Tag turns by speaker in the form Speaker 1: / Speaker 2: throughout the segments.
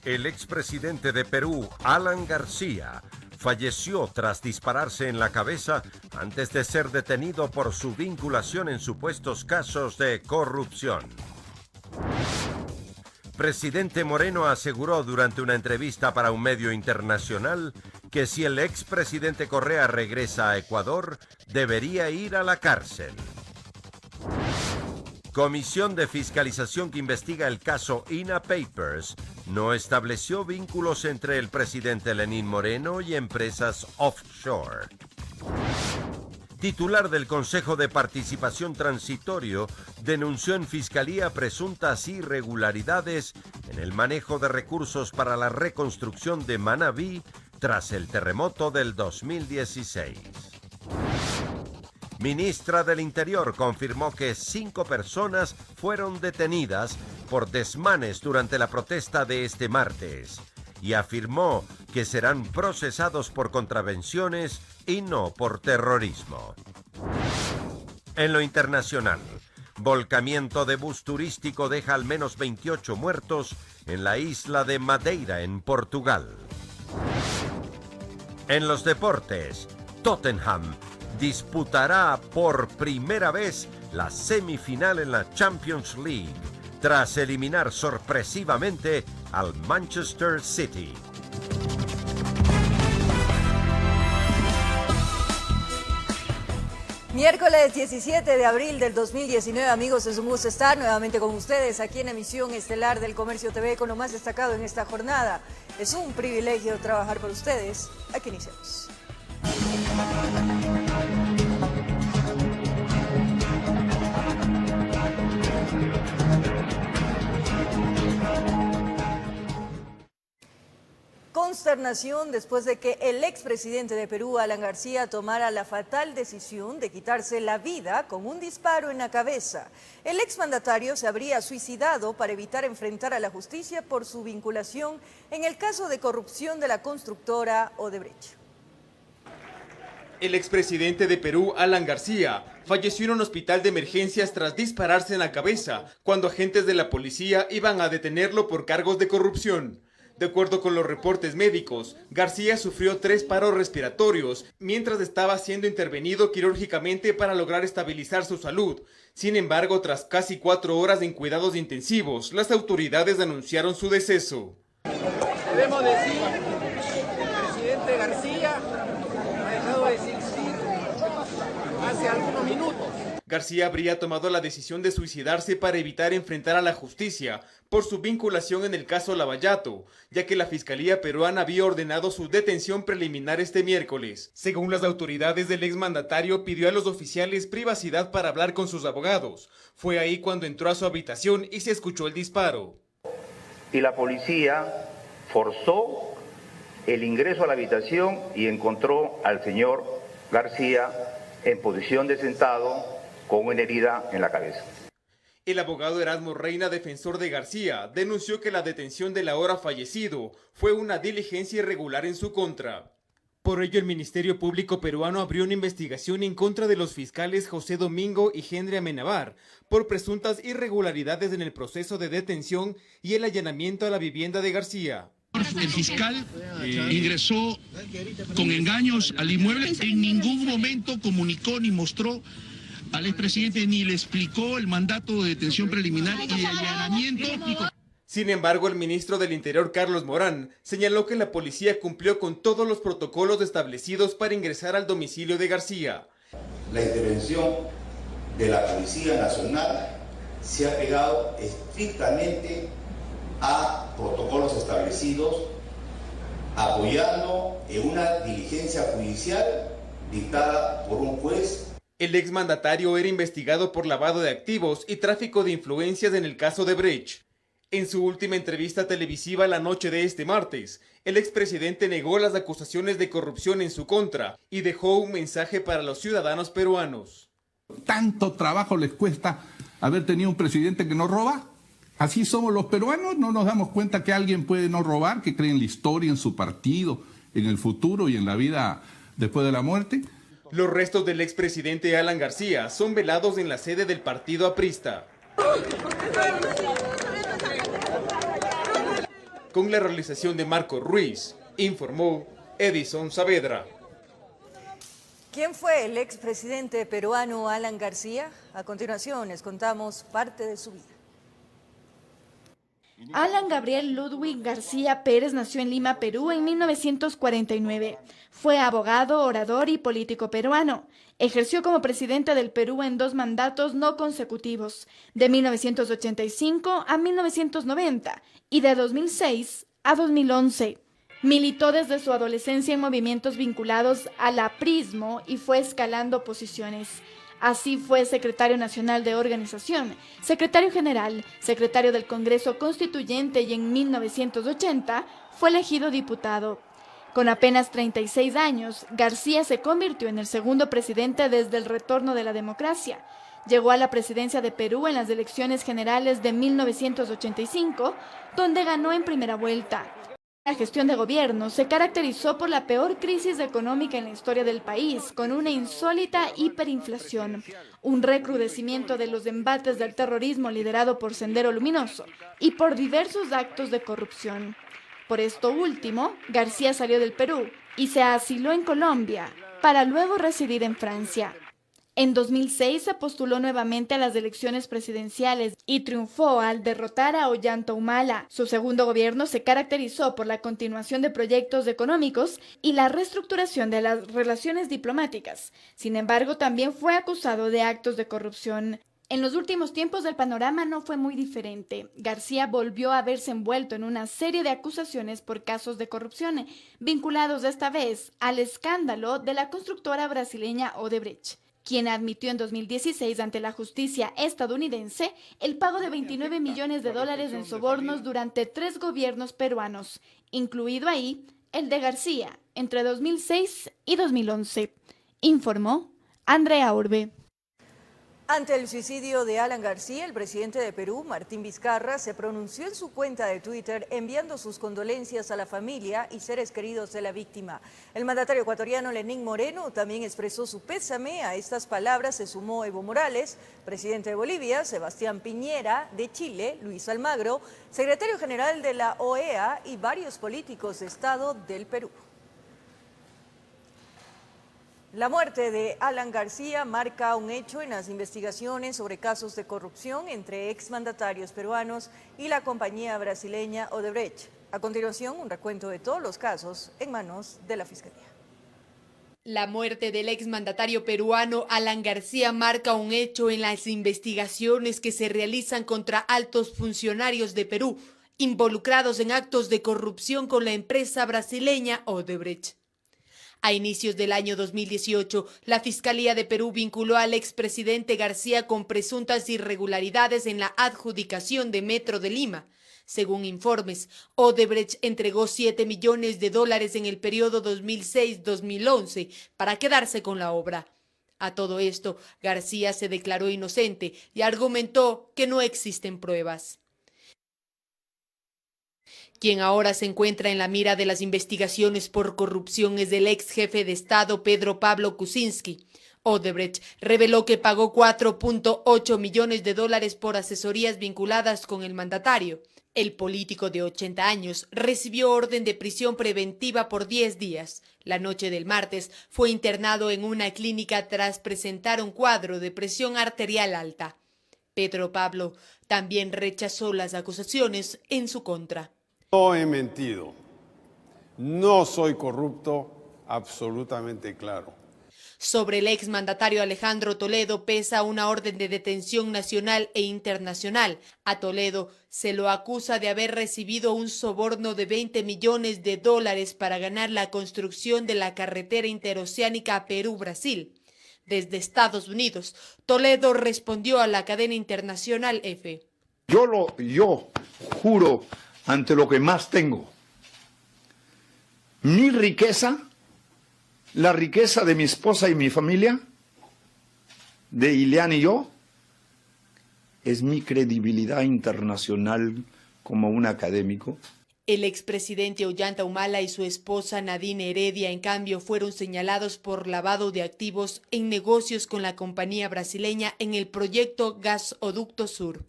Speaker 1: El expresidente de Perú, Alan García, falleció tras dispararse en la cabeza antes de ser detenido por su vinculación en supuestos casos de corrupción. Presidente Moreno aseguró durante una entrevista para un medio internacional que si el expresidente Correa regresa a Ecuador, debería ir a la cárcel. Comisión de Fiscalización que investiga el caso INA Papers no estableció vínculos entre el presidente Lenín Moreno y empresas offshore. Titular del Consejo de Participación Transitorio denunció en Fiscalía presuntas irregularidades en el manejo de recursos para la reconstrucción de Manabí tras el terremoto del 2016. Ministra del Interior confirmó que 5 personas fueron detenidas por desmanes durante la protesta de este martes y afirmó que serán procesados por contravenciones y no por terrorismo. En lo internacional, volcamiento de bus turístico deja al menos 28 muertos en la isla de Madeira, en Portugal. En los deportes, Tottenham disputará por primera vez la semifinal en la Champions League, tras eliminar sorpresivamente al Manchester City.
Speaker 2: Miércoles 17 de abril del 2019, amigos, es un gusto estar nuevamente con ustedes aquí en Emisión Estelar del Comercio TV con lo más destacado en esta jornada. Es un privilegio trabajar por ustedes. Aquí iniciamos. Consternación después de que el expresidente de Perú, Alan García, tomara la fatal decisión de quitarse la vida con un disparo en la cabeza. El exmandatario se habría suicidado para evitar enfrentar a la justicia por su vinculación en el caso de corrupción de la constructora Odebrecht.
Speaker 3: El expresidente de Perú, Alan García, falleció en un hospital de emergencias tras dispararse en la cabeza cuando agentes de la policía iban a detenerlo por cargos de corrupción. De acuerdo con los reportes médicos, García sufrió 3 paros respiratorios mientras estaba siendo intervenido quirúrgicamente para lograr estabilizar su salud. Sin embargo, tras casi 4 horas en cuidados intensivos, las autoridades anunciaron su deceso.
Speaker 4: Debemos decir que el presidente García ha dejado de existir hace algunos minutos.
Speaker 3: García habría tomado la decisión de suicidarse para evitar enfrentar a la justicia por su vinculación en el caso Lavallato, ya que la Fiscalía peruana había ordenado su detención preliminar este miércoles. Según las autoridades, el exmandatario pidió a los oficiales privacidad para hablar con sus abogados. Fue ahí cuando entró a su habitación y se escuchó el disparo.
Speaker 5: Y la policía forzó el ingreso a la habitación y encontró al señor García en posición de sentado con una herida en la cabeza.
Speaker 3: El abogado Erasmo Reina, defensor de García, denunció que la detención del ahora fallecido fue una diligencia irregular en su contra. Por ello, el Ministerio Público peruano abrió una investigación en contra de los fiscales José Domingo y Henry Amenábar por presuntas irregularidades en el proceso de detención y el allanamiento a la vivienda de García.
Speaker 6: El fiscal ingresó con engaños al inmueble, en ningún momento comunicó ni mostró al expresidente ni le explicó el mandato de detención preliminar y de allanamiento.
Speaker 3: Sin embargo, el ministro del Interior, Carlos Morán, señaló que la policía cumplió con todos los protocolos establecidos para ingresar al domicilio de García.
Speaker 7: La intervención de la Policía Nacional se ha pegado estrictamente a protocolos establecidos, apoyando en una diligencia judicial dictada por un juez.
Speaker 3: El exmandatario era investigado por lavado de activos y tráfico de influencias en el caso de Brecht. En su última entrevista televisiva la noche de este martes, el expresidente negó las acusaciones de corrupción en su contra y dejó un mensaje para los ciudadanos peruanos.
Speaker 8: ¿Tanto trabajo les cuesta haber tenido un presidente que no roba? Así somos los peruanos, no nos damos cuenta que alguien puede no robar, que cree en la historia, en su partido, en el futuro y en la vida después de la muerte.
Speaker 3: Los restos del expresidente Alan García son velados en la sede del partido aprista. con la realización de Marco Ruiz, informó Edison Saavedra.
Speaker 2: ¿Quién fue el expresidente peruano Alan García? A continuación les contamos parte de su vida.
Speaker 9: Alan Gabriel Ludwig García Pérez nació en Lima, Perú, en 1949. Fue abogado, orador y político peruano. Ejerció como presidente del Perú en 2 mandatos no consecutivos, de 1985 a 1990 y de 2006 a 2011. Militó desde su adolescencia en movimientos vinculados al aprismo y fue escalando posiciones. Así fue secretario nacional de organización, secretario general, secretario del Congreso Constituyente y en 1980 fue elegido diputado. Con apenas 36 años, García se convirtió en el segundo presidente desde el retorno de la democracia. Llegó a la presidencia de Perú en las elecciones generales de 1985, donde ganó en primera vuelta. La gestión de gobierno se caracterizó por la peor crisis económica en la historia del país, con una insólita hiperinflación, un recrudecimiento de los embates del terrorismo liderado por Sendero Luminoso y por diversos actos de corrupción. Por esto último, García salió del Perú y se asiló en Colombia, para luego residir en Francia. En 2006 se postuló nuevamente a las elecciones presidenciales y triunfó al derrotar a Ollanta Humala. Su segundo gobierno se caracterizó por la continuación de proyectos económicos y la reestructuración de las relaciones diplomáticas. Sin embargo, también fue acusado de actos de corrupción. En los últimos tiempos el panorama no fue muy diferente. García volvió a verse envuelto en una serie de acusaciones por casos de corrupción, vinculados esta vez al escándalo de la constructora brasileña Odebrecht, quien admitió en 2016 ante la justicia estadounidense el pago de $29 millones en sobornos durante 3 gobiernos peruanos, incluido ahí el de García, entre 2006 y 2011. Informó Andrea Urbe.
Speaker 2: Ante el suicidio de Alan García, el presidente de Perú, Martín Vizcarra, se pronunció en su cuenta de Twitter enviando sus condolencias a la familia y seres queridos de la víctima. El mandatario ecuatoriano Lenín Moreno también expresó su pésame. A estas palabras se sumó Evo Morales, presidente de Bolivia, Sebastián Piñera, de Chile, Luis Almagro, secretario general de la OEA y varios políticos de Estado del Perú. La muerte de Alan García marca un hecho en las investigaciones sobre casos de corrupción entre exmandatarios peruanos y la compañía brasileña Odebrecht. A continuación, un recuento de todos los casos en manos de la Fiscalía.
Speaker 10: La muerte del exmandatario peruano Alan García marca un hecho en las investigaciones que se realizan contra altos funcionarios de Perú, involucrados en actos de corrupción con la empresa brasileña Odebrecht. A inicios del año 2018, la Fiscalía de Perú vinculó al expresidente García con presuntas irregularidades en la adjudicación de Metro de Lima. Según informes, Odebrecht entregó $7 millones en el periodo 2006-2011 para quedarse con la obra. A todo esto, García se declaró inocente y argumentó que no existen pruebas. Quien ahora se encuentra en la mira de las investigaciones por corrupción es el ex jefe de Estado Pedro Pablo Kuczynski. Odebrecht reveló que pagó $4.8 millones por asesorías vinculadas con el mandatario. El político de 80 años recibió orden de prisión preventiva por 10 días. La noche del martes fue internado en una clínica tras presentar un cuadro de presión arterial alta. Pedro Pablo también rechazó las acusaciones en su contra.
Speaker 11: No he mentido, no soy corrupto, absolutamente claro.
Speaker 10: Sobre el exmandatario Alejandro Toledo pesa una orden de detención nacional e internacional. A Toledo se lo acusa de haber recibido un soborno de $20 millones para ganar la construcción de la carretera interoceánica Perú-Brasil. Desde Estados Unidos, Toledo respondió a la cadena internacional EFE.
Speaker 12: Yo juro ante lo que más tengo, mi riqueza, la riqueza de mi esposa y mi familia, de Ileana y yo, es mi credibilidad internacional como un académico.
Speaker 10: El expresidente Ollanta Humala y su esposa Nadine Heredia, en cambio, fueron señalados por lavado de activos en negocios con la compañía brasileña en el proyecto Gasoducto Sur.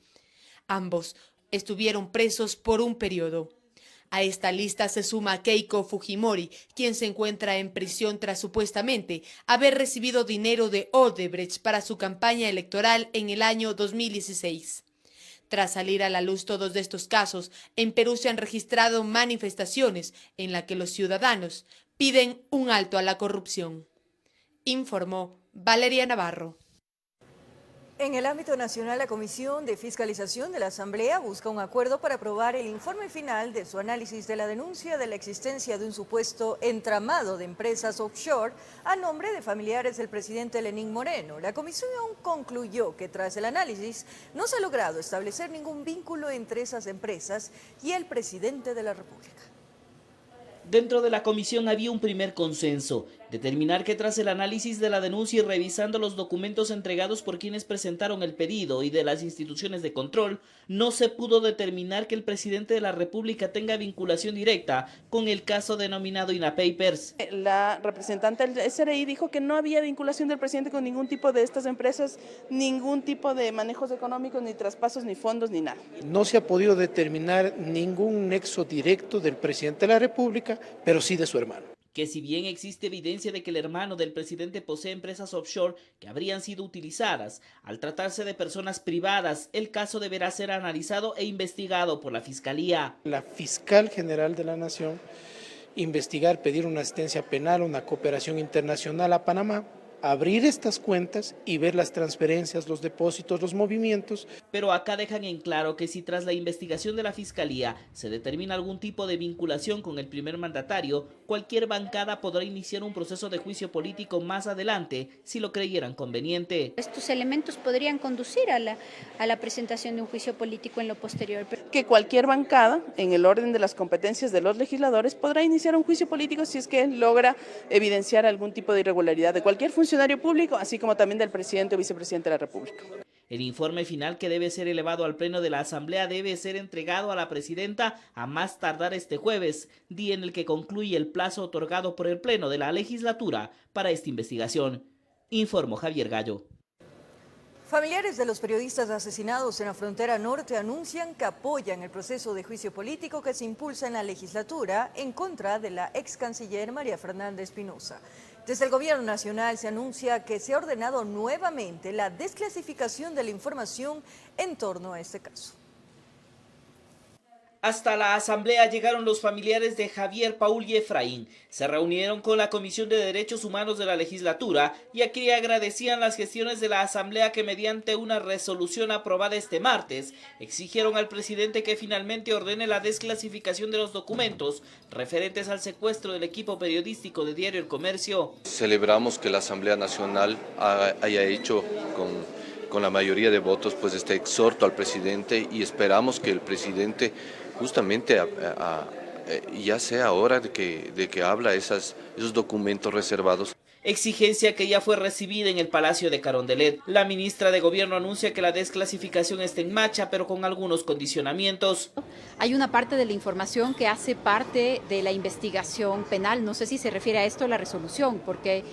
Speaker 10: Ambos estuvieron presos por un periodo. A esta lista se suma Keiko Fujimori, quien se encuentra en prisión tras supuestamente haber recibido dinero de Odebrecht para su campaña electoral en el año 2016. Tras salir a la luz todos de estos casos, en Perú se han registrado manifestaciones en las que los ciudadanos piden un alto a la corrupción. Informó Valeria Navarro.
Speaker 2: En el ámbito nacional, la Comisión de Fiscalización de la Asamblea busca un acuerdo para aprobar el informe final de su análisis de la denuncia de la existencia de un supuesto entramado de empresas offshore a nombre de familiares del presidente Lenín Moreno. La comisión concluyó que tras el análisis no se ha logrado establecer ningún vínculo entre esas empresas y el presidente de la República.
Speaker 13: Dentro de la comisión había un primer consenso, determinar que tras el análisis de la denuncia y revisando los documentos entregados por quienes presentaron el pedido y de las instituciones de control, no se pudo determinar que el presidente de la República tenga vinculación directa con el caso denominado INAPapers.
Speaker 14: La representante del SRI dijo que no había vinculación del presidente con ningún tipo de estas empresas, ningún tipo de manejos económicos, ni traspasos, ni fondos, ni nada.
Speaker 15: No se ha podido determinar ningún nexo directo del presidente de la República, pero sí de su hermano.
Speaker 13: Que si bien existe evidencia de que el hermano del presidente posee empresas offshore que habrían sido utilizadas, al tratarse de personas privadas, el caso deberá ser analizado e investigado por la Fiscalía.
Speaker 15: La Fiscal General de la Nación investigar, pedir una asistencia penal, una cooperación internacional a Panamá, abrir estas cuentas y ver las transferencias, los depósitos, los movimientos.
Speaker 13: Pero acá dejan en claro que si tras la investigación de la Fiscalía se determina algún tipo de vinculación con el primer mandatario, cualquier bancada podrá iniciar un proceso de juicio político más adelante si lo creyeran conveniente.
Speaker 16: Estos elementos podrían conducir a la presentación de un juicio político en lo posterior.
Speaker 14: Que cualquier bancada, en el orden de las competencias de los legisladores, podrá iniciar un juicio político si es que logra evidenciar algún tipo de irregularidad de cualquier funcionario público, así como también del presidente o vicepresidente de la República.
Speaker 13: El informe final, que debe ser elevado al Pleno de la Asamblea, debe ser entregado a la presidenta a más tardar este jueves, día en el que concluye el plazo otorgado por el Pleno de la legislatura para esta investigación. Informó Javier Gallo.
Speaker 2: Familiares de los periodistas asesinados en la frontera norte anuncian que apoyan el proceso de juicio político que se impulsa en la legislatura en contra de la ex canciller María Fernanda Espinosa. Desde el Gobierno Nacional se anuncia que se ha ordenado nuevamente la desclasificación de la información en torno a este caso.
Speaker 13: Hasta la asamblea llegaron los familiares de Javier, Paul y Efraín. Se reunieron con la Comisión de Derechos Humanos de la legislatura y aquí agradecían las gestiones de la asamblea que mediante una resolución aprobada este martes exigieron al presidente que finalmente ordene la desclasificación de los documentos referentes al secuestro del equipo periodístico de Diario El Comercio.
Speaker 17: Celebramos que la Asamblea Nacional haya hecho con la mayoría de votos pues este exhorto al presidente y esperamos que el presidente justamente ya sea hora de que habla esos documentos reservados.
Speaker 13: Exigencia que ya fue recibida en el Palacio de Carondelet. La ministra de Gobierno anuncia que la desclasificación está en marcha, pero con algunos condicionamientos.
Speaker 18: Hay una parte de la información que hace parte de la investigación penal. No sé si se refiere a esto la resolución, porque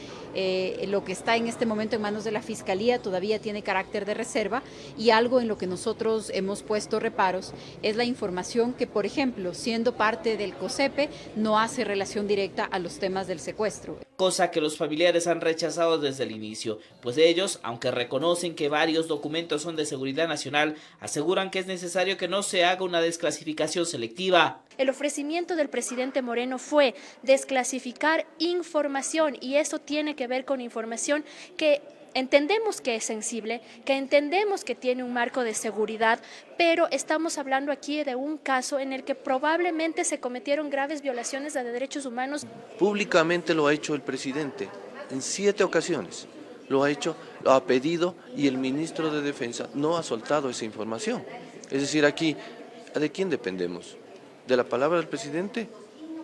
Speaker 18: lo que está en este momento en manos de la Fiscalía todavía tiene carácter de reserva, y algo en lo que nosotros hemos puesto reparos es la información que, por ejemplo, siendo parte del COSEPE, no hace relación directa a los temas del secuestro.
Speaker 13: Cosa que los familiares han rechazado desde el inicio, pues ellos, aunque reconocen que varios documentos son de seguridad nacional, aseguran que es necesario que no se haga una desclasificación selectiva.
Speaker 16: El ofrecimiento del presidente Moreno fue desclasificar información, y eso tiene que ver con información que entendemos que es sensible, que entendemos que tiene un marco de seguridad, pero estamos hablando aquí de un caso en el que probablemente se cometieron graves violaciones de derechos humanos.
Speaker 17: Públicamente lo ha hecho el presidente en 7 ocasiones. Lo ha hecho, lo ha pedido, y el ministro de Defensa no ha soltado esa información. Es decir, aquí, ¿de quién dependemos? ¿De la palabra del presidente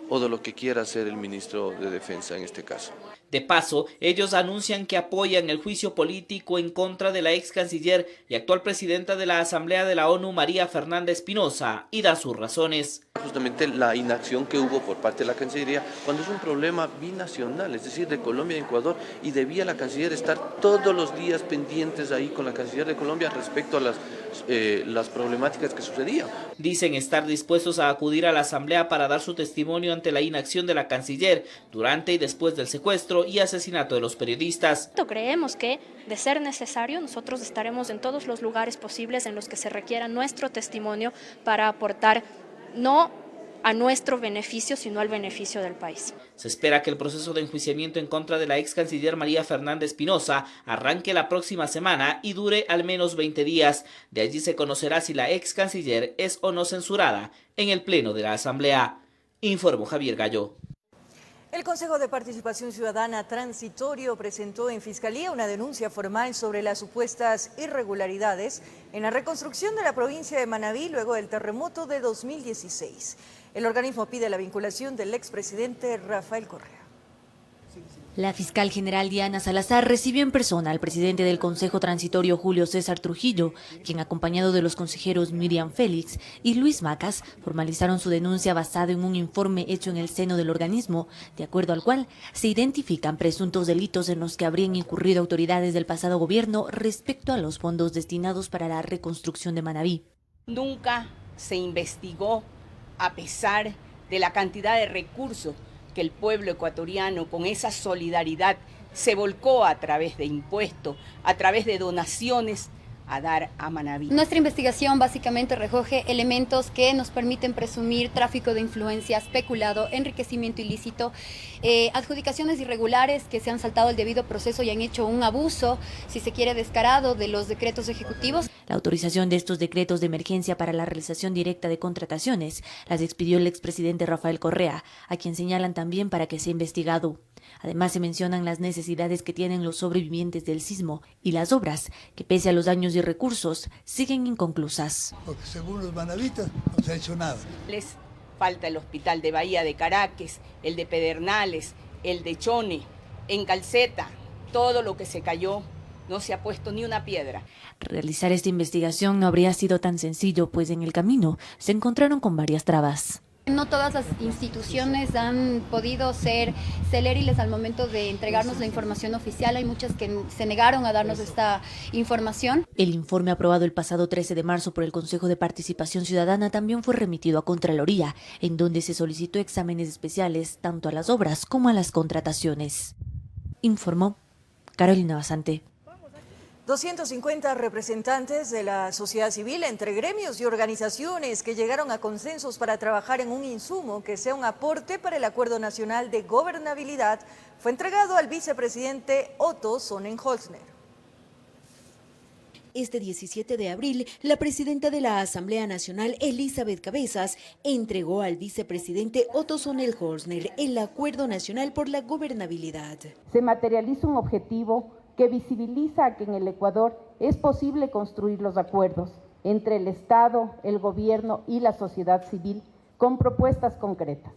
Speaker 17: o de lo que quiera hacer el ministro de Defensa en este caso?
Speaker 13: De paso, ellos anuncian que apoyan el juicio político en contra de la ex canciller y actual presidenta de la Asamblea de la ONU, María Fernanda Espinosa, y da sus razones.
Speaker 17: Justamente la inacción que hubo por parte de la Cancillería cuando es un problema binacional, es decir, de Colombia y Ecuador, y debía la Canciller estar todos los días pendientes ahí con la Canciller de Colombia respecto a las problemáticas que sucedían.
Speaker 13: Dicen estar dispuestos a acudir a la Asamblea para dar su testimonio ante la inacción de la Canciller durante y después del secuestro y asesinato de los periodistas.
Speaker 16: Creemos que, de ser necesario, nosotros estaremos en todos los lugares posibles en los que se requiera nuestro testimonio para aportar no a nuestro beneficio, sino al beneficio del país.
Speaker 13: Se espera que el proceso de enjuiciamiento en contra de la ex canciller María Fernanda Espinosa arranque la próxima semana y dure al menos 20 días. De allí se conocerá si la ex canciller es o no censurada en el pleno de la Asamblea. Informó Javier Gallo.
Speaker 2: El Consejo de Participación Ciudadana Transitorio presentó en Fiscalía una denuncia formal sobre las supuestas irregularidades en la reconstrucción de la provincia de Manabí luego del terremoto de 2016. El organismo pide la vinculación del expresidente Rafael Correa.
Speaker 19: La fiscal general Diana Salazar recibió en persona al presidente del Consejo Transitorio Julio César Trujillo, quien acompañado de los consejeros Miriam Félix y Luis Macas formalizaron su denuncia basada en un informe hecho en el seno del organismo, de acuerdo al cual se identifican presuntos delitos en los que habrían incurrido autoridades del pasado gobierno respecto a los fondos destinados para la reconstrucción de Manabí.
Speaker 20: Nunca se investigó a pesar de la cantidad de recursos que el pueblo ecuatoriano con esa solidaridad se volcó a través de impuestos, a través de donaciones a dar a Manabí.
Speaker 21: Nuestra investigación básicamente recoge elementos que nos permiten presumir tráfico de influencias, peculado, enriquecimiento ilícito, adjudicaciones irregulares que se han saltado el debido proceso y han hecho un abuso, si se quiere, descarado de los decretos ejecutivos.
Speaker 19: La autorización de estos decretos de emergencia para la realización directa de contrataciones las expidió el expresidente Rafael Correa, a quien señalan también para que sea investigado. Además, se mencionan las necesidades que tienen los sobrevivientes del sismo y las obras que, pese a los daños y recursos, siguen inconclusas.
Speaker 22: Porque según los manavitas no se ha hecho nada.
Speaker 20: Les falta el hospital de Bahía de Caracas, el de Pedernales, el de Chone, en Calceta, todo lo que se cayó, no se ha puesto ni una piedra.
Speaker 19: Realizar esta investigación no habría sido tan sencillo, pues en el camino se encontraron con varias trabas.
Speaker 21: No todas las instituciones han podido ser celériles al momento de entregarnos la información oficial. Hay muchas que se negaron a darnos esta información.
Speaker 19: El informe aprobado el pasado 13 de marzo por el Consejo de Participación Ciudadana también fue remitido a Contraloría, en donde se solicitó exámenes especiales tanto a las obras como a las contrataciones. Informó Carolina Basante.
Speaker 2: 250 representantes de la sociedad civil entre gremios y organizaciones que llegaron a consensos para trabajar en un insumo que sea un aporte para el Acuerdo Nacional de Gobernabilidad fue entregado al vicepresidente Otto Sonnenholzner.
Speaker 23: Este 17 de abril, la presidenta de la Asamblea Nacional, Elizabeth Cabezas, entregó al vicepresidente Otto Sonnenholzner el Acuerdo Nacional por la Gobernabilidad.
Speaker 24: Se materializa un objetivo que visibiliza que en el Ecuador es posible construir los acuerdos entre el Estado, el gobierno y la sociedad civil con propuestas concretas.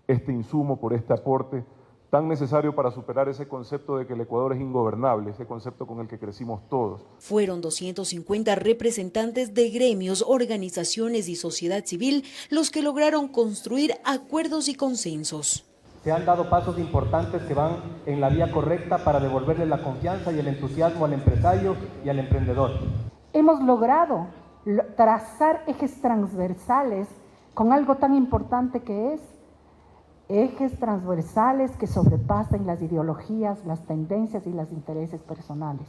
Speaker 25: Este insumo por este aporte tan necesario para superar ese concepto de que el Ecuador es ingobernable, ese concepto con el que crecimos todos.
Speaker 23: Fueron 250 representantes de gremios, organizaciones y sociedad civil los que lograron construir acuerdos y consensos.
Speaker 26: Se han dado pasos importantes que van en la vía correcta para devolverle la confianza y el entusiasmo al empresario y al emprendedor.
Speaker 27: Hemos logrado trazar ejes transversales con algo tan importante que es ejes transversales que sobrepasen las ideologías, las tendencias y los intereses personales.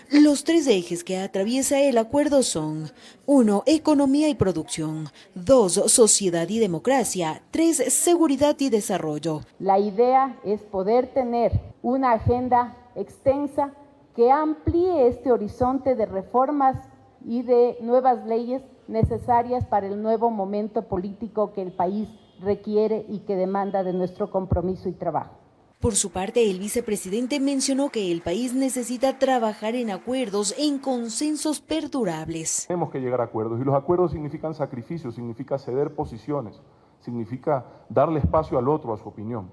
Speaker 23: Los 3 ejes que atraviesa el acuerdo son 1. Economía y producción, 2. Sociedad y democracia, 3. Seguridad y desarrollo.
Speaker 27: La idea es poder tener una agenda extensa que amplíe este horizonte de reformas y de nuevas leyes necesarias para el nuevo momento político que el país requiere y que demanda de nuestro compromiso y trabajo.
Speaker 23: Por su parte, el vicepresidente mencionó que el país necesita trabajar en acuerdos, en consensos perdurables.
Speaker 25: Tenemos que llegar a acuerdos y los acuerdos significan sacrificio, significa ceder posiciones, significa darle espacio al otro, a su opinión,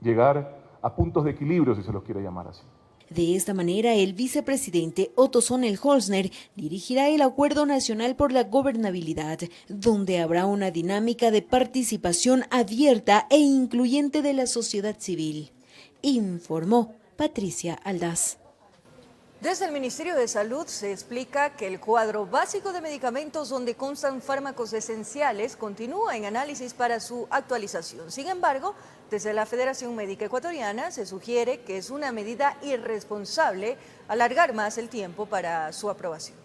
Speaker 25: llegar a puntos de equilibrio, si se los quiere llamar así.
Speaker 23: De esta manera, el vicepresidente Otto Sonnenholzner dirigirá el Acuerdo Nacional por la Gobernabilidad, donde habrá una dinámica de participación abierta e incluyente de la sociedad civil, informó Patricia Aldaz.
Speaker 2: Desde el Ministerio de Salud se explica que el cuadro básico de medicamentos donde constan fármacos esenciales continúa en análisis para su actualización. Sin embargo, desde la Federación Médica Ecuatoriana se sugiere que es una medida irresponsable alargar más el tiempo para su aprobación.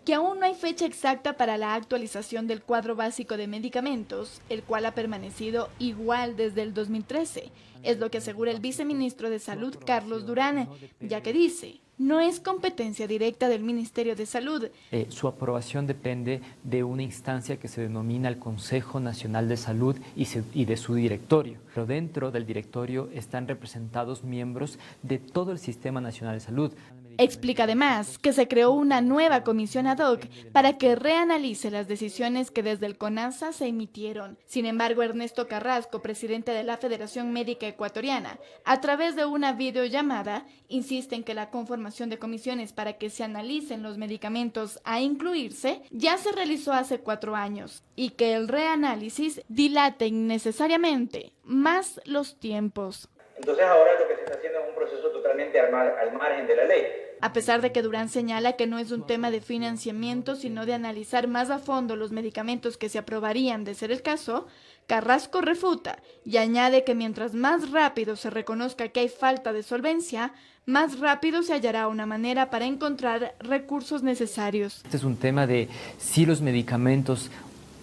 Speaker 9: Que aún no hay fecha exacta para la actualización del cuadro básico de medicamentos, el cual ha permanecido igual desde el 2013, es lo que asegura el viceministro de Salud, Carlos Durán, ya que dice, no es competencia directa del Ministerio de Salud.
Speaker 1: Su aprobación depende de una instancia que se denomina el Consejo Nacional de Salud y de su directorio. Pero dentro del directorio están representados miembros de todo el Sistema Nacional de Salud.
Speaker 9: Explica además que se creó una nueva comisión ad hoc para que reanalice las decisiones que desde el CONASA se emitieron. Sin embargo, Ernesto Carrasco, presidente de la Federación Médica Ecuatoriana, a través de una videollamada, insiste en que la conformación de comisiones para que se analicen los medicamentos a incluirse ya se realizó hace 4 años y que el reanálisis dilata innecesariamente más los tiempos.
Speaker 3: Entonces ahora lo que se está haciendo es un proceso totalmente al margen de la ley.
Speaker 9: A pesar de que Durán señala que no es un tema de financiamiento, sino de analizar más a fondo los medicamentos que se aprobarían de ser el caso, Carrasco refuta y añade que mientras más rápido se reconozca que hay falta de solvencia, más rápido se hallará una manera para encontrar recursos necesarios.
Speaker 1: Este es un tema de si los medicamentos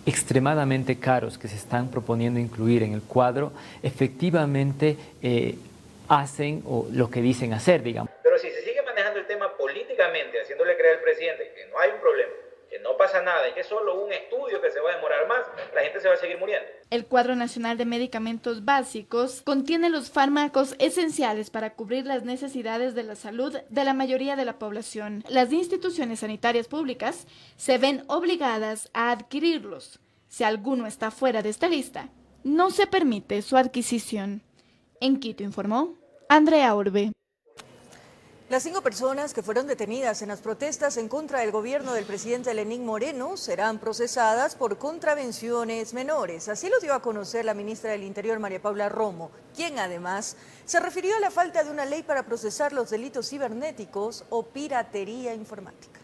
Speaker 1: extremadamente caros que se están proponiendo incluir en el cuadro efectivamente hacen o lo que dicen hacer, digamos.
Speaker 3: Pero si se sigue manejando el tema políticamente, haciéndole creer al presidente que no hay un problema, que no pasa nada y que es solo un estudio que se va a demorar más, la gente se va a seguir muriendo.
Speaker 9: El Cuadro Nacional de Medicamentos Básicos contiene los fármacos esenciales para cubrir las necesidades de la salud de la mayoría de la población. Las instituciones sanitarias públicas se ven obligadas a adquirirlos. Si alguno está fuera de esta lista, no se permite su adquisición. En Quito informó Andrea Orbe.
Speaker 2: Las 5 personas que fueron detenidas en las protestas en contra del gobierno del presidente Lenín Moreno serán procesadas por contravenciones menores. Así lo dio a conocer la ministra del Interior, María Paula Romo, quien además se refirió a la falta de una ley para procesar los delitos cibernéticos o piratería informática.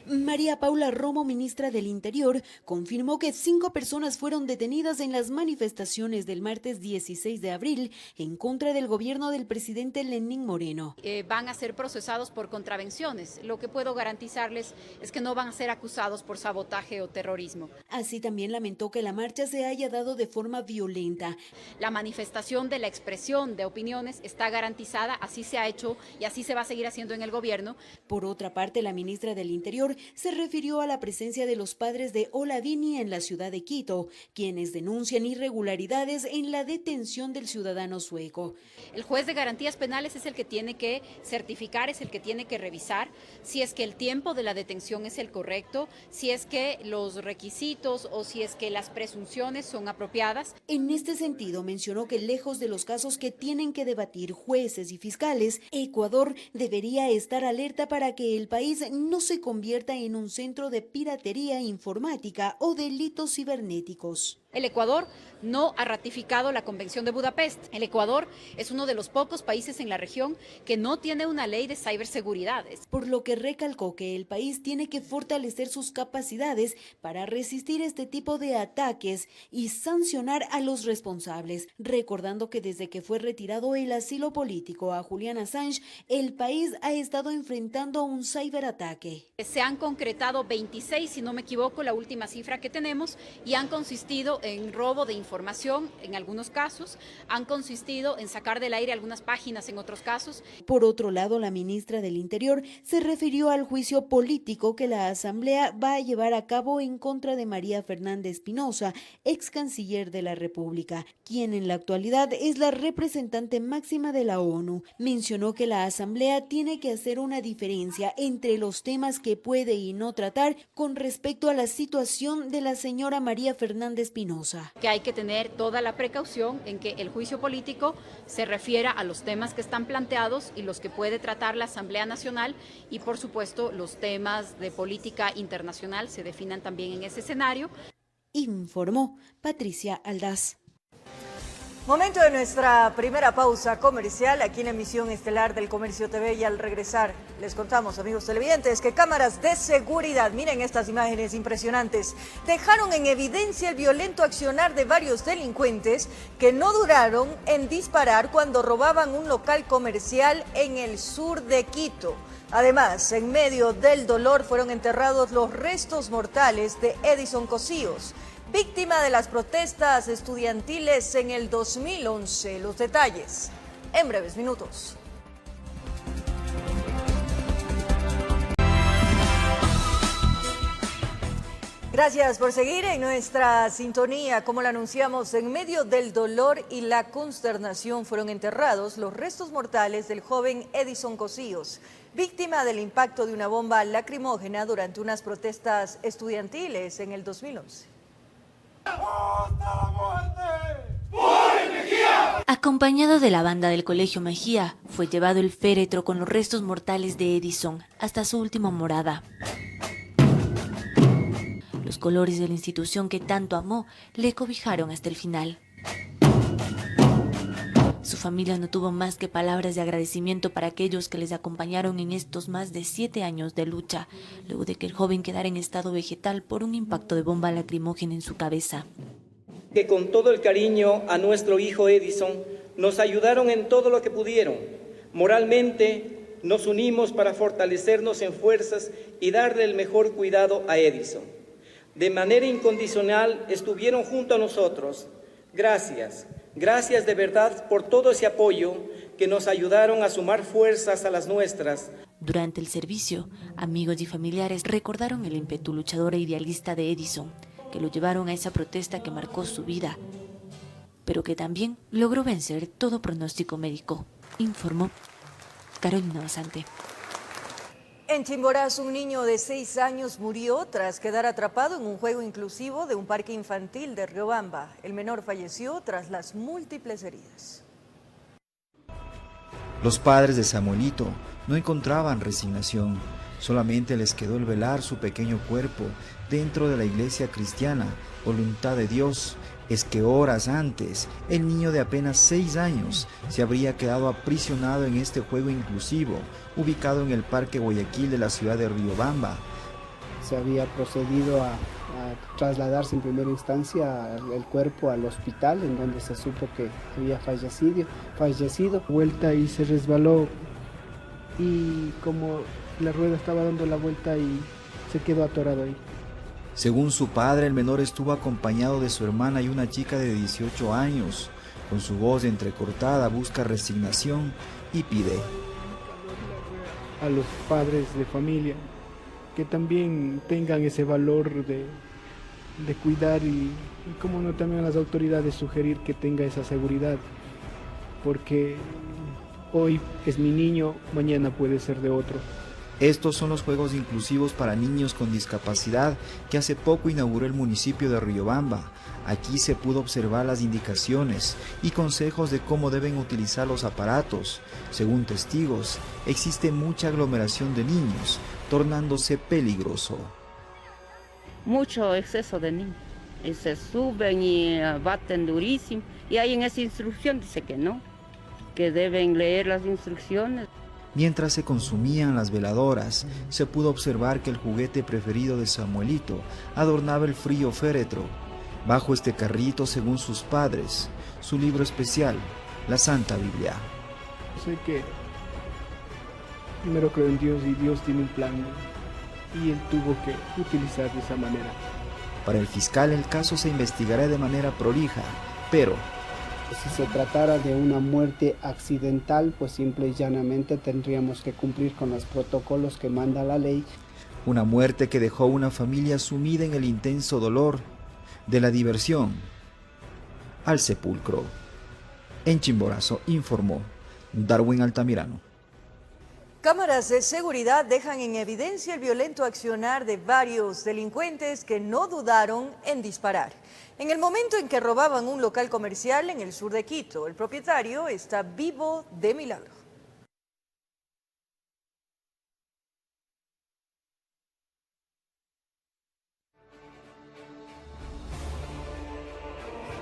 Speaker 23: María Paula Romo, ministra del Interior, confirmó que 5 personas fueron detenidas en las manifestaciones del martes 16 de abril en contra del gobierno del presidente Lenín Moreno.
Speaker 18: Van a ser procesados por contravenciones. Lo que puedo garantizarles es que no van a ser acusados por sabotaje o terrorismo.
Speaker 23: Así también lamentó que la marcha se haya dado de forma violenta.
Speaker 18: La manifestación de la expresión de opiniones está garantizada, así se ha hecho y así se va a seguir haciendo en el gobierno.
Speaker 23: Por otra parte, la ministra del Interior se refirió a la presencia de los padres de Olavini en la ciudad de Quito, quienes denuncian irregularidades en la detención del ciudadano sueco.
Speaker 18: El juez de garantías penales es el que tiene que certificar, es el que tiene que revisar si es que el tiempo de la detención es el correcto, si es que los requisitos o si es que las presunciones son apropiadas.
Speaker 23: En este sentido, mencionó que lejos de los casos que tienen que debatir jueces y fiscales, Ecuador debería estar alerta para que el país no se convierta en un centro de piratería informática o delitos cibernéticos.
Speaker 18: El Ecuador no ha ratificado la Convención de Budapest. El Ecuador es uno de los pocos países en la región que no tiene una ley de ciberseguridad.
Speaker 23: Por lo que recalcó que el país tiene que fortalecer sus capacidades para resistir este tipo de ataques y sancionar a los responsables, recordando que desde que fue retirado el asilo político a Julian Assange, el país ha estado enfrentando un ciberataque.
Speaker 18: Se han concretado 26, si no me equivoco, la última cifra que tenemos, y han consistido en robo de información en algunos casos, han consistido en sacar del aire algunas páginas en otros casos.
Speaker 23: Por otro lado, la ministra del Interior se refirió al juicio político que la Asamblea va a llevar a cabo en contra de María Fernanda Espinosa, ex canciller de la República, quien en la actualidad es la representante máxima de la ONU. Mencionó que la Asamblea tiene que hacer una diferencia entre los temas que pueden puede y no tratar con respecto a la situación de la señora María Fernández Pinoza.
Speaker 18: Que hay que tener toda la precaución en que el juicio político se refiera a los temas que están planteados y los que puede tratar la Asamblea Nacional, y por supuesto los temas de política internacional se definan también en ese escenario.
Speaker 23: Informó Patricia Aldaz.
Speaker 2: Momento de nuestra primera pausa comercial aquí en la emisión estelar del Comercio TV, y al regresar les contamos, amigos televidentes, que cámaras de seguridad, miren estas imágenes impresionantes, dejaron en evidencia el violento accionar de varios delincuentes que no duraron en disparar cuando robaban un local comercial en el sur de Quito. Además, en medio del dolor fueron enterrados los restos mortales de Edison Cosíos, víctima de las protestas estudiantiles en el 2011. Los detalles en breves minutos. Gracias por seguir en nuestra sintonía. Como lo anunciamos, en medio del dolor y la consternación fueron enterrados los restos mortales del joven Edison Cosíos, víctima del impacto de una bomba lacrimógena durante unas protestas estudiantiles en el 2011.
Speaker 19: Acompañado de la banda del Colegio Mejía, fue llevado el féretro con los restos mortales de Edison hasta su última morada. Los colores de la institución que tanto amó le cobijaron hasta el final. Su familia no tuvo más que palabras de agradecimiento para aquellos que les acompañaron en estos más de 7 años de lucha, luego de que el joven quedara en estado vegetal por un impacto de bomba lacrimógena en su cabeza.
Speaker 4: Que con todo el cariño a nuestro hijo Edison nos ayudaron en todo lo que pudieron. Moralmente nos unimos para fortalecernos en fuerzas y darle el mejor cuidado a Edison. De manera incondicional estuvieron junto a nosotros. Gracias. Gracias de verdad por todo ese apoyo que nos ayudaron a sumar fuerzas a las nuestras.
Speaker 19: Durante el servicio, amigos y familiares recordaron el ímpetu luchador e idealista de Edison, que lo llevaron a esa protesta que marcó su vida, pero que también logró vencer todo pronóstico médico, informó Carolina Basante.
Speaker 2: En Chimborazo, un niño de 6 años murió tras quedar atrapado en un juego inclusivo de un parque infantil de Riobamba. El menor falleció tras las múltiples heridas.
Speaker 5: Los padres de Samuelito no encontraban resignación. Solamente les quedó el velar su pequeño cuerpo dentro de la iglesia cristiana. Voluntad de Dios es que horas antes el niño de apenas 6 años se habría quedado aprisionado en este juego inclusivo ubicado en el Parque Guayaquil de la ciudad de Riobamba.
Speaker 6: Se había procedido a trasladarse en primera instancia el cuerpo al hospital, en donde se supo que había fallecido. Vuelta y se resbaló, y como la rueda estaba dando la vuelta y se quedó atorado ahí.
Speaker 5: Según su padre, el menor estuvo acompañado de su hermana y una chica de 18 años. Con su voz entrecortada busca resignación y pide
Speaker 6: a los padres de familia que también tengan ese valor de cuidar y como no, también a las autoridades sugerir que tenga esa seguridad, porque hoy es mi niño, mañana puede ser de otro.
Speaker 5: Estos son los juegos inclusivos para niños con discapacidad que hace poco inauguró el municipio de Riobamba. Aquí se pudo observar las indicaciones y consejos de cómo deben utilizar los aparatos. Según testigos, existe mucha aglomeración de niños, tornándose peligroso.
Speaker 7: Mucho exceso de niños, y se suben y baten durísimo, y ahí en esa instrucción dice que no, que deben leer las instrucciones.
Speaker 5: Mientras se consumían las veladoras, se pudo observar que el juguete preferido de Samuelito adornaba el frío féretro. Bajo este carrito, según sus padres, su libro especial, la Santa Biblia.
Speaker 6: Sé que primero creo en Dios y Dios tiene un plan, y él tuvo que utilizar de esa manera.
Speaker 5: Para el fiscal, el caso se investigará de manera prolija, pero
Speaker 6: si se tratara de una muerte accidental, pues simple y llanamente tendríamos que cumplir con los protocolos que manda la ley.
Speaker 5: Una muerte que dejó a una familia sumida en el intenso dolor, de la diversión al sepulcro. En Chimborazo informó Darwin Altamirano.
Speaker 2: Cámaras de seguridad dejan en evidencia el violento accionar de varios delincuentes que no dudaron en disparar. En el momento en que robaban un local comercial en el sur de Quito, el propietario está vivo de milagro.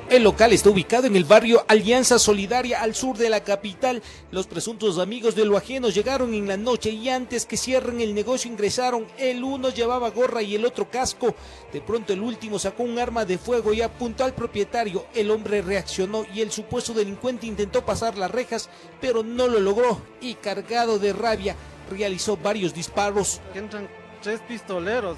Speaker 8: El local está ubicado en el barrio Alianza Solidaria, al sur de la capital. Los presuntos amigos de lo ajeno llegaron en la noche y antes que cierren el negocio ingresaron. El uno llevaba gorra y el otro casco. De pronto el último sacó un arma de fuego y apuntó al propietario. El hombre reaccionó y el supuesto delincuente intentó pasar las rejas, pero no lo logró y cargado de rabia realizó varios disparos.
Speaker 10: Entran 3 pistoleros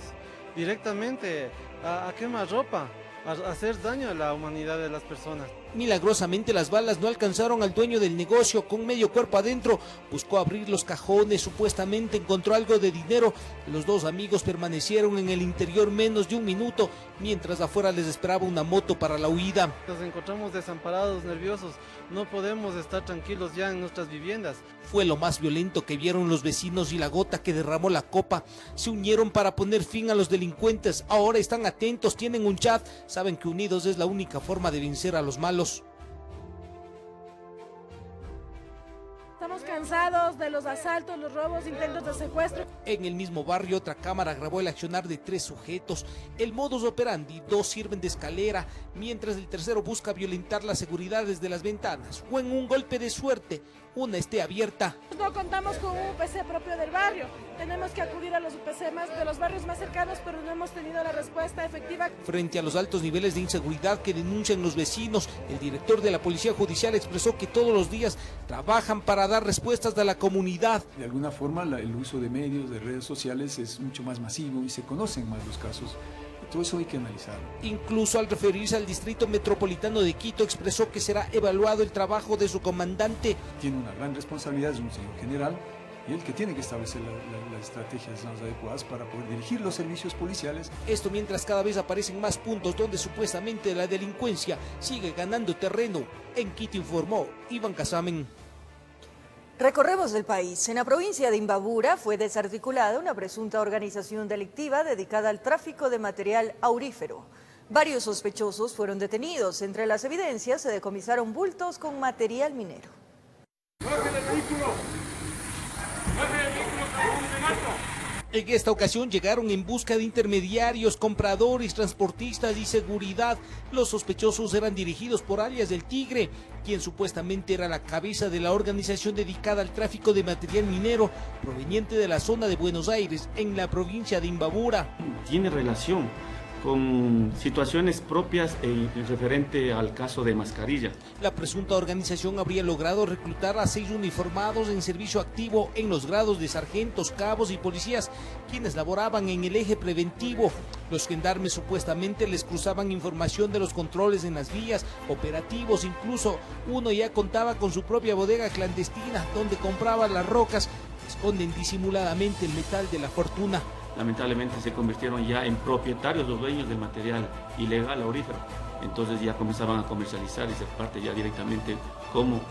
Speaker 10: directamente a quemarropa, a hacer daño a la humanidad de las personas.
Speaker 8: Milagrosamente las balas no alcanzaron al dueño del negocio. Con medio cuerpo adentro buscó abrir los cajones, supuestamente encontró algo de dinero. Los dos amigos permanecieron en el interior menos de un minuto, mientras afuera les esperaba una moto para la huida.
Speaker 10: Nos encontramos desamparados, nerviosos, no podemos estar tranquilos ya en nuestras viviendas.
Speaker 8: Fue lo más violento que vieron los vecinos y la gota que derramó la copa. Se unieron para poner fin a los delincuentes. Ahora están atentos, tienen un chat, saben que unidos es la única forma de vencer a los malos.
Speaker 11: Estamos cansados de los asaltos, los robos, intentos de secuestro.
Speaker 8: En el mismo barrio, otra cámara grabó el accionar de 3 sujetos. El modus operandi: 2 sirven de escalera, mientras el tercero busca violentar la seguridad desde las ventanas, o en un golpe de suerte, una esté abierta.
Speaker 11: No contamos con un UPC propio del barrio. Tenemos que acudir a los UPC de los barrios más cercanos, pero no hemos tenido la respuesta efectiva.
Speaker 8: Frente a los altos niveles de inseguridad que denuncian los vecinos, el director de la Policía Judicial expresó que todos los días trabajan para dar respuestas a la comunidad.
Speaker 12: De alguna forma, el uso de medios, de redes sociales es mucho más masivo y se conocen más los casos. Todo eso hay que analizarlo.
Speaker 8: Incluso al referirse al Distrito Metropolitano de Quito, expresó que será evaluado el trabajo de su comandante.
Speaker 12: Tiene una gran responsabilidad, es un señor general, y el que tiene que establecer las estrategias más adecuadas para poder dirigir los servicios policiales.
Speaker 8: Esto mientras cada vez aparecen más puntos donde supuestamente la delincuencia sigue ganando terreno. En Quito informó Iván Casamen.
Speaker 2: Recorremos el país. En la provincia de Imbabura fue desarticulada una presunta organización delictiva dedicada al tráfico de material aurífero. Varios sospechosos fueron detenidos. Entre las evidencias se decomisaron bultos con material minero.
Speaker 8: En esta ocasión llegaron en busca de intermediarios, compradores, transportistas y seguridad. Los sospechosos eran dirigidos por alias del Tigre, quien supuestamente era la cabeza de la organización dedicada al tráfico de material minero proveniente de la zona de Buenos Aires, en la provincia de Imbabura.
Speaker 14: Tiene relación con situaciones propias en referente al caso de Mascarilla.
Speaker 8: La presunta organización habría logrado reclutar a 6 uniformados en servicio activo en los grados de sargentos, cabos y policías, quienes laboraban en el eje preventivo. Los gendarmes supuestamente les cruzaban información de los controles en las vías, operativos, incluso uno ya contaba con su propia bodega clandestina donde compraba las rocas que esconden disimuladamente el metal de la fortuna.
Speaker 14: Lamentablemente se convirtieron ya en propietarios, los dueños del material ilegal aurífero. Entonces ya comenzaban a comercializar y ser parte ya directamente como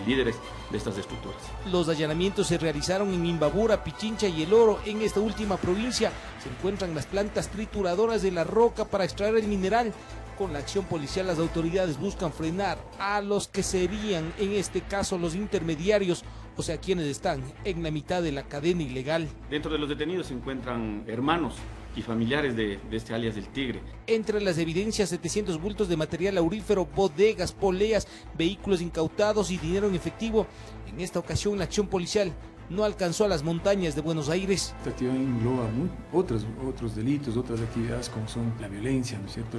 Speaker 14: líderes de estas estructuras.
Speaker 8: Los allanamientos se realizaron en Imbabura, Pichincha y El Oro. En esta última provincia se encuentran las plantas trituradoras de la roca para extraer el mineral. Con la acción policial las autoridades buscan frenar a los que serían en este caso los intermediarios, o sea quienes están en la mitad de la cadena ilegal.
Speaker 14: Dentro de los detenidos se encuentran hermanos y familiares de este alias del Tigre.
Speaker 8: Entre las evidencias, 700 bultos de material aurífero, bodegas, poleas, vehículos incautados y dinero en efectivo. En esta ocasión la acción policial no alcanzó a las montañas de Buenos Aires.
Speaker 12: Esta actividad engloba otros delitos, otras actividades como son la violencia, ¿no es cierto?,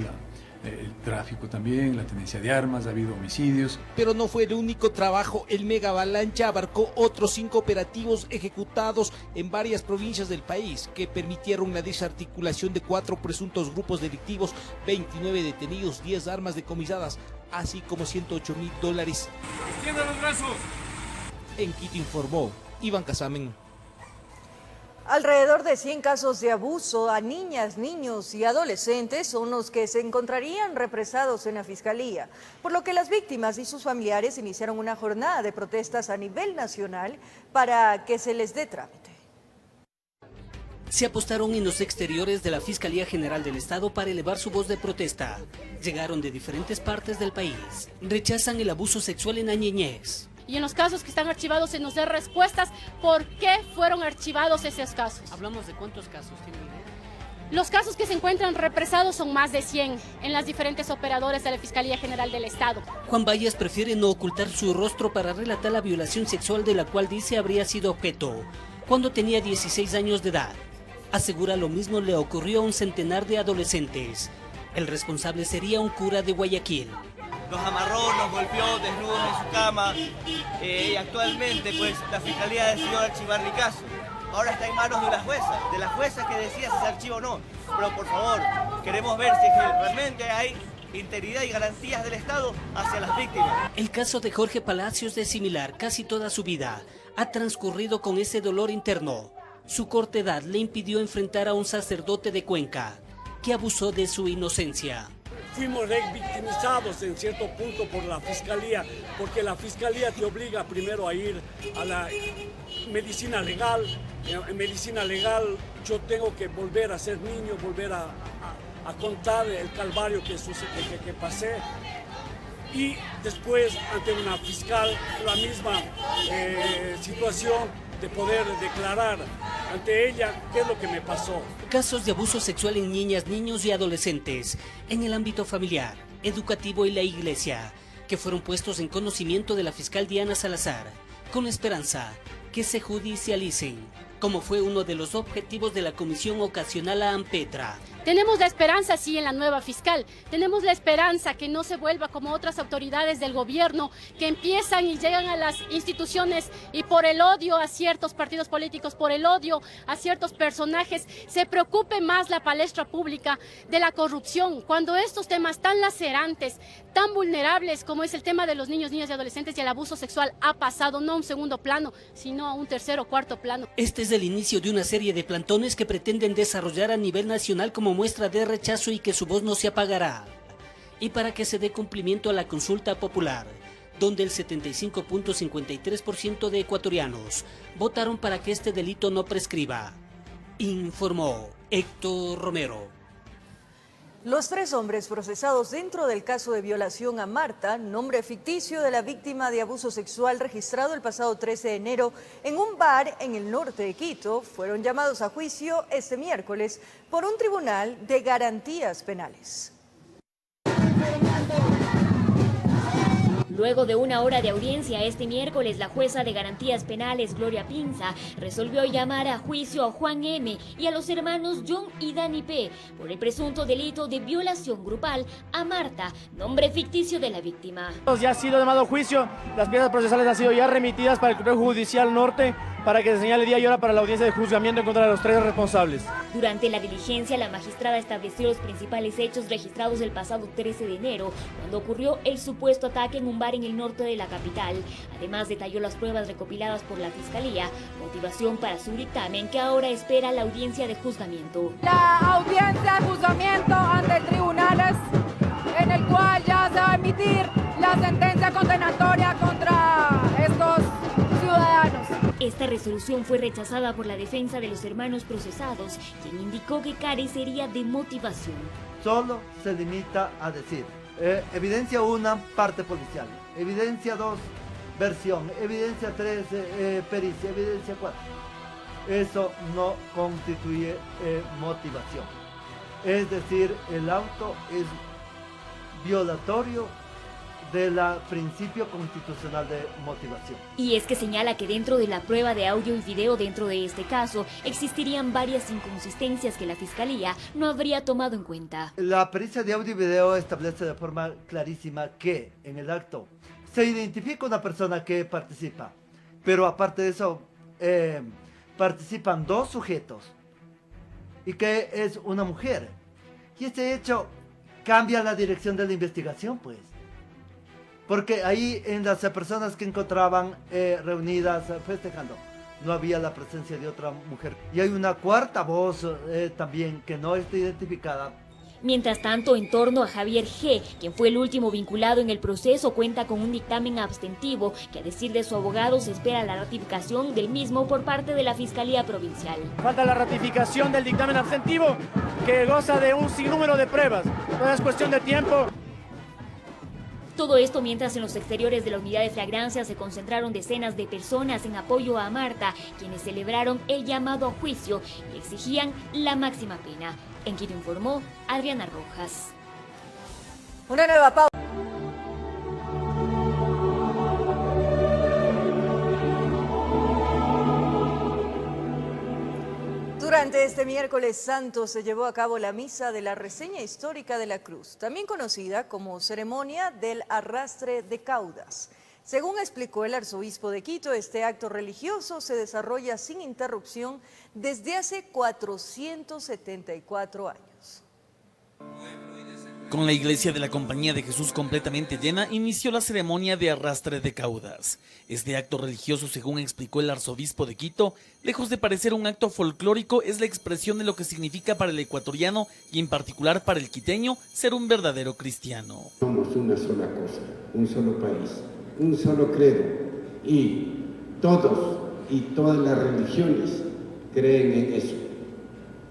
Speaker 12: el tráfico también, la tenencia de armas, ha habido homicidios.
Speaker 8: Pero no fue el único trabajo. El Mega Avalancha abarcó otros 5 operativos ejecutados en varias provincias del país que permitieron la desarticulación de 4 presuntos grupos delictivos, 29 detenidos, 10 armas decomisadas, así como $108.000.
Speaker 15: ¡Extienda los brazos!
Speaker 8: En Quito informó Iván Casamen.
Speaker 2: Alrededor de 100 casos de abuso a niñas, niños y adolescentes son los que se encontrarían represados en la Fiscalía, por lo que las víctimas y sus familiares iniciaron una jornada de protestas a nivel nacional para que se les dé trámite.
Speaker 13: Se apostaron en los exteriores de la Fiscalía General del Estado para elevar su voz de protesta. Llegaron de diferentes partes del país. Rechazan el abuso sexual en la niñez.
Speaker 15: Y en los casos que están archivados se nos den respuestas por qué fueron archivados esos casos.
Speaker 13: ¿Hablamos de cuántos casos? ¿Tienen idea?
Speaker 15: Los casos que se encuentran represados son más de 100 en las diferentes operadores de la Fiscalía General del Estado.
Speaker 13: Juan Vallas prefiere no ocultar su rostro para relatar la violación sexual de la cual dice habría sido objeto cuando tenía 16 años de edad. Asegura lo mismo le ocurrió a un centenar de adolescentes. El responsable sería un cura de Guayaquil.
Speaker 16: Nos amarró, nos golpeó desnudos en su cama y actualmente pues la Fiscalía decidió archivar mi caso. Ahora está en manos de la jueza que decida si se archiva o no. Pero por favor, queremos ver si realmente hay integridad y garantías del Estado hacia las víctimas.
Speaker 13: El caso de Jorge Palacios es similar. Casi toda su vida ha transcurrido con ese dolor interno. Su corta edad le impidió enfrentar a un sacerdote de Cuenca que abusó de su inocencia.
Speaker 17: Fuimos revictimizados en cierto punto por la Fiscalía, porque la Fiscalía te obliga primero a ir a la medicina legal. En medicina legal yo tengo que volver a ser niño, volver a contar el calvario que pasé. Y después, ante una fiscal, la misma situación de poder declarar ante ella qué es lo que me pasó.
Speaker 13: Casos de abuso sexual en niñas, niños y adolescentes en el ámbito familiar, educativo y la iglesia, que fueron puestos en conocimiento de la fiscal Diana Salazar, con la esperanza que se judicialicen, como fue uno de los objetivos de la Comisión Ocasional a Ampetra.
Speaker 15: Tenemos la esperanza, sí, en la nueva fiscal. Tenemos la esperanza que no se vuelva como otras autoridades del gobierno que empiezan y llegan a las instituciones y por el odio a ciertos partidos políticos, por el odio a ciertos personajes, se preocupe más la palestra pública de la corrupción, cuando estos temas tan lacerantes, tan vulnerables como es el tema de los niños, niñas y adolescentes y el abuso sexual ha pasado no a un segundo plano, sino a un tercer o cuarto plano.
Speaker 13: Este es el inicio de una serie de plantones que pretenden desarrollar a nivel nacional como muestra de rechazo y que su voz no se apagará. Y para que se dé cumplimiento a la consulta popular, donde el 75.53% de ecuatorianos votaron para que este delito no prescriba, informó Héctor Romero.
Speaker 2: Los 3 hombres procesados dentro del caso de violación a Marta, nombre ficticio de la víctima de abuso sexual registrado el pasado 13 de enero en un bar en el norte de Quito, fueron llamados a juicio este miércoles por un tribunal de garantías penales.
Speaker 20: Luego de una hora de audiencia este miércoles, la jueza de garantías penales, Gloria Pinza, resolvió llamar a juicio a Juan M. y a los hermanos John y Dani P. por el presunto delito de violación grupal a Marta, nombre ficticio de la víctima.
Speaker 21: Ya ha sido llamado a juicio, las piezas procesales han sido ya remitidas para el Consejo Judicial Norte para que se señale día y hora para la audiencia de juzgamiento en contra de los 3 responsables.
Speaker 20: Durante la diligencia, la magistrada estableció los principales hechos registrados el pasado 13 de enero, cuando ocurrió el supuesto ataque en un bar en el norte de la capital. Además, detalló las pruebas recopiladas por la Fiscalía, motivación para su dictamen que ahora espera la audiencia de juzgamiento.
Speaker 11: La audiencia de juzgamiento ante tribunales en el cual ya se va a emitir la sentencia condenatoria contra estos ciudadanos.
Speaker 20: Esta resolución fue rechazada por la defensa de los hermanos procesados, quien indicó que carecería de motivación.
Speaker 22: Solo se limita a decir, evidencia 1, parte policial, evidencia 2, versión, evidencia 3, pericia, evidencia 4. Eso no constituye motivación. Es decir, el auto es violatorio del principio constitucional de motivación.
Speaker 20: Y es que señala que dentro de la prueba de audio y video dentro de este caso existirían varias inconsistencias que la Fiscalía no habría tomado en cuenta.
Speaker 22: La pericia de audio y video establece de forma clarísima que en el acto se identifica una persona que participa, pero aparte de eso participan 2 sujetos y que es una mujer. Y este hecho cambia la dirección de la investigación, pues. Porque ahí en las personas que encontraban reunidas festejando, no había la presencia de otra mujer. Y hay una cuarta voz también que no está identificada.
Speaker 20: Mientras tanto, en torno a Javier G., quien fue el último vinculado en el proceso, cuenta con un dictamen abstentivo que, a decir de su abogado, se espera la ratificación del mismo por parte de la Fiscalía Provincial.
Speaker 21: Falta la ratificación del dictamen abstentivo que goza de un sinnúmero de pruebas. No es cuestión de tiempo.
Speaker 20: Todo esto mientras en los exteriores de la unidad de flagrancia se concentraron decenas de personas en apoyo a Marta, quienes celebraron el llamado a juicio y exigían la máxima pena. En Quito informó Adriana Rojas.
Speaker 2: Una nueva pausa. Durante este miércoles santo se llevó a cabo la misa de la reseña histórica de la cruz, también conocida como ceremonia del arrastre de caudas. Según explicó el arzobispo de Quito, este acto religioso se desarrolla sin interrupción desde hace 474 años.
Speaker 1: Con la iglesia de la Compañía de Jesús completamente llena, inició la ceremonia de arrastre de caudas. Este acto religioso, según explicó el arzobispo de Quito, lejos de parecer un acto folclórico, es la expresión de lo que significa para el ecuatoriano y en particular para el quiteño ser un verdadero cristiano.
Speaker 3: Somos una sola cosa, un solo país, un solo credo, y todos y todas las religiones creen en eso,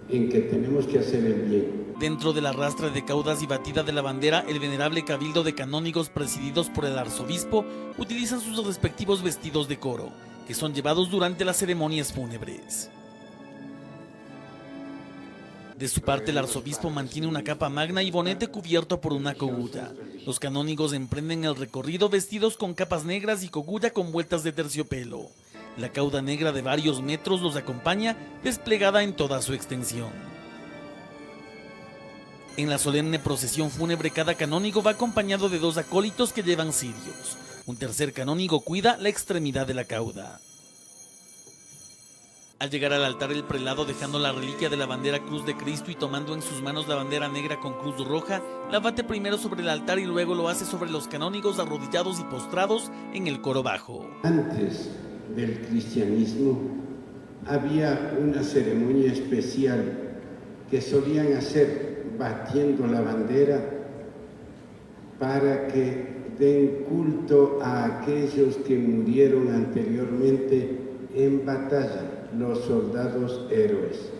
Speaker 3: en que tenemos que hacer el bien.
Speaker 1: Dentro del arrastre de caudas y batida de la bandera, el venerable cabildo de canónigos presididos por el arzobispo utilizan sus respectivos vestidos de coro, que son llevados durante las ceremonias fúnebres. De su parte, el arzobispo mantiene una capa magna y bonete cubierto por una cogulla. Los canónigos emprenden el recorrido vestidos con capas negras y cogulla con vueltas de terciopelo. La cauda negra de varios metros los acompaña, desplegada en toda su extensión. En la solemne procesión fúnebre, cada canónigo va acompañado de 2 acólitos que llevan cirios. Un tercer canónigo cuida la extremidad de la cauda. Al llegar al altar, el prelado, dejando la reliquia de la bandera Cruz de Cristo y tomando en sus manos la bandera negra con cruz roja, la bate primero sobre el altar y luego lo hace sobre los canónigos arrodillados y postrados en el coro bajo.
Speaker 3: Antes del cristianismo había una ceremonia especial que solían hacer batiendo la bandera para que den culto a aquellos que murieron anteriormente en batalla, los soldados héroes.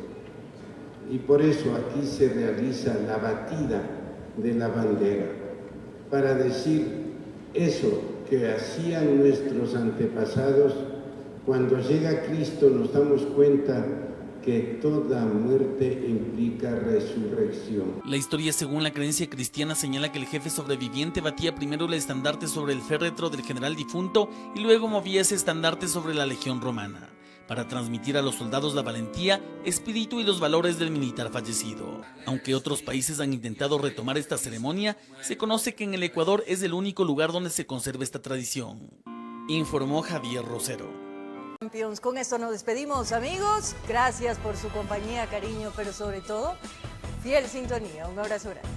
Speaker 3: Y por eso aquí se realiza la batida de la bandera, para decir eso que hacían nuestros antepasados. Cuando llega Cristo nos damos cuenta que toda muerte implica resurrección.
Speaker 1: La historia, según la creencia cristiana, señala que el jefe sobreviviente batía primero el estandarte sobre el féretro del general difunto y luego movía ese estandarte sobre la legión romana, para transmitir a los soldados la valentía, espíritu y los valores del militar fallecido. Aunque otros países han intentado retomar esta ceremonia, se conoce que en el Ecuador es el único lugar donde se conserva esta tradición, informó Javier Rosero.
Speaker 2: Con esto nos despedimos, amigos. Gracias por su compañía, cariño, pero sobre todo, fiel sintonía. Un abrazo grande.